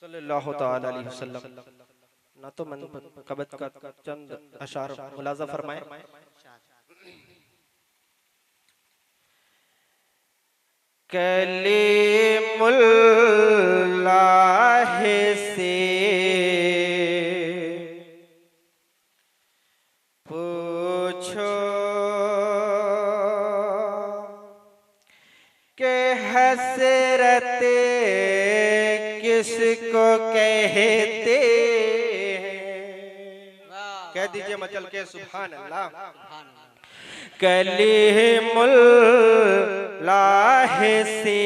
सल्लल्लाहु ताला अलैहि वसल्लम। ना तो मन कबत का चंद अशार मुलाजा फरमाए। कलीमुल्लाह से पूछो के हसरत किसको कहते हैं। कह दीजिए मचल के सुभान अल्लाह। कलीमुल्लाह से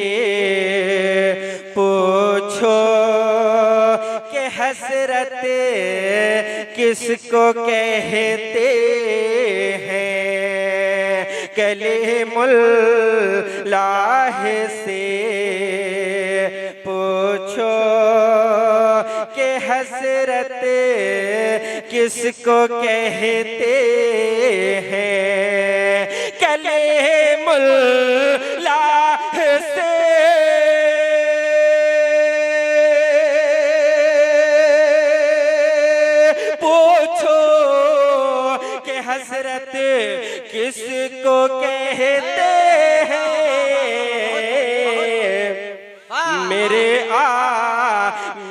पूछो के हसरत किसको कहते हैं। कलीमुल्लाह से पूछो के हसरत किसको कहते हैं। कलीमुल्लाह से पूछो के हसरत किसको कहते हैं।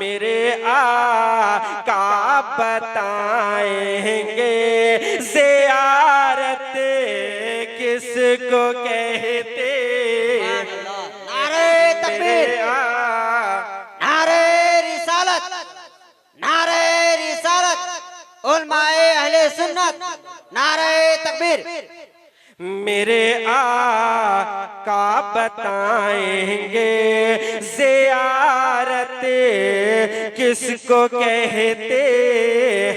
मेरे आका बताएंगे ज़ियारत किसको कहते हैं। नारे तकबीर, नारे रिसालत, नारे रिसालत, उलमाए अहले सुन्नत, नारे तकबीर। मेरे आका बताएंगे ज़ियारत किसको कहते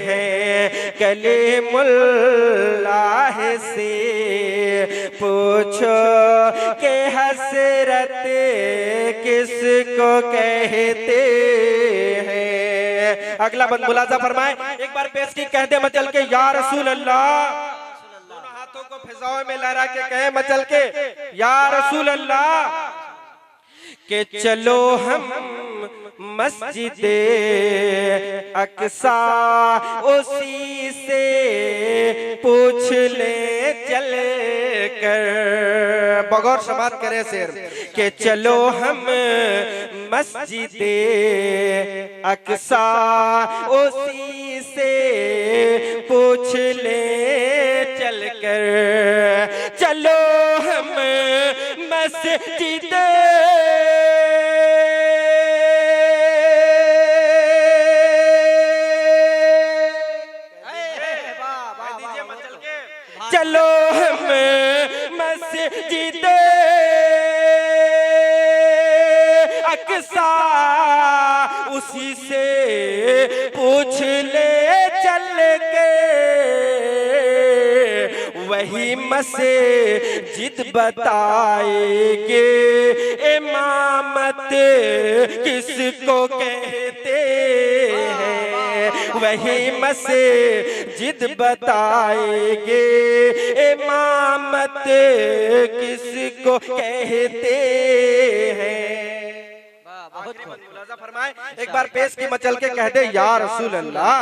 हैं। कलीमुल्लाह से पूछो के हसरत किसको कहते हैं। अगला बंद मुलाजा फरमाए। एक बार पेश की कह दे मचल के या रसूल अल्लाह। को फिजाओं में लहरा के कहे मचल के या रसूल अल्लाह। के चलो हम मस्जिदे अक्सा उसी से पूछ ले चल कर। बगौर समात करे शेर के चलो हम मस्जिदे अक्सा उसी से पूछ ले चल कर। चलो हम मस्जिद चलो हम मस्जिद अक्सा उसी से पूछ ले चल के। वही मस्जिद बताएगे इमामत किसको कहते हैं। वही मस्जिद बताएगे इमामत किसको कहते हैं। बहुत मुलाजा फरमाए। एक बार पेश की मचल के कह दे या रसूल अल्लाह।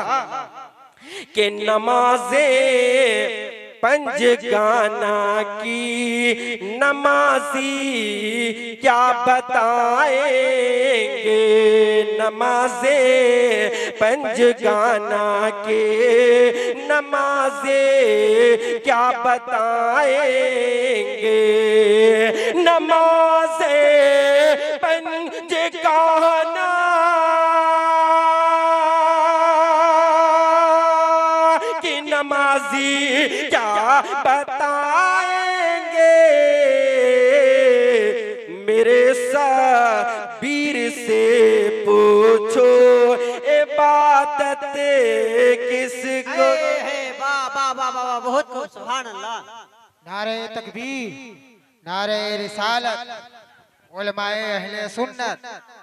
के नमाज़े पंजगाना की नमाजी क्या बताएंगे। नमाज़े पंजगाना के नमाज़े क्या बताएंगे। नमाज़े पंजगाना की नमाजी क्या बताएंगे। मेरे सबीर से पूछो इबादत किसको है। वाह वाह वाह वाह, बहुत खूब, सुभान अल्लाह। नारे तकबीर, नारे रिसालत, उलमाए अहले सुन्नत।